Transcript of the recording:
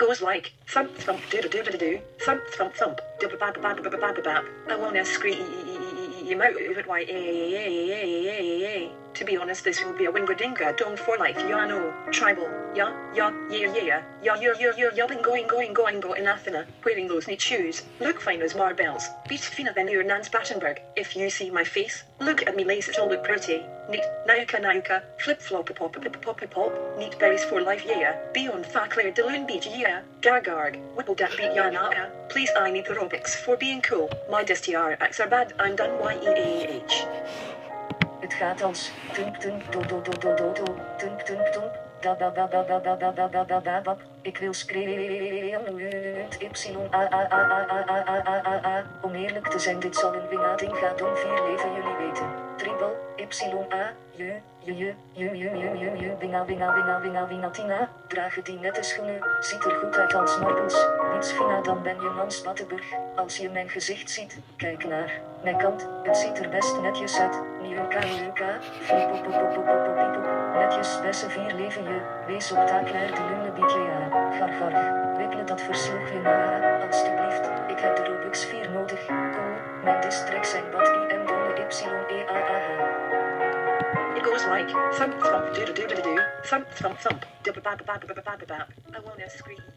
goes like thump thump doo doo doo doo thump thump thump dibba bab bab bab bab bab. I wanna scream out of it. Why? To be honest, this will be a wingadinga dong for life. Ya know, tribal. Ya been going in Athena, wearing those neat shoes. Look fine as marbles. Beat fina than your Nans Battenberg. If you see my face, look at me lace, it all look pretty. Neat, nayuka, flip flop pop neat berries for life, yeah. Beyond Fakler Deloon Beach, yeah. Gargarg, whipple dat beat yanaka. Please, I need aerobics for being cool. My DSTRX are bad, I'm done YEAH. Het gaat als tunk tunk do do do do do do tunk tunk tunk da da da da da da da da da da da da. Ik wil schreeuwen Y-A-A-A-A-A-A-A-A-A. Om eerlijk te zijn, dit zal een winnating gaan om 4 leven, jullie weten. Tribal Y-A-J winnatina. Dragen die nette schoenen, ziet er goed uit als marbles. Niets fina, dan ben je Nans Battenburg. Als je mijn gezicht ziet, kijk naar mijn kant. Het ziet er best netjes uit. Nieuwka, netjes, beste 4 leven je. Wees op taak naar de lunge bietje, ja. Gargar, wikkelen dat versloeg je na. Alsjeblieft, ik heb de Robux 4 nodig. Cool, mijn districts zijn wat I-M donne Y-E-A-A-H. It goes like thump thump doo doo doo doo doo thump thump thump dibba bab bab bab bab bab. I wanna scream.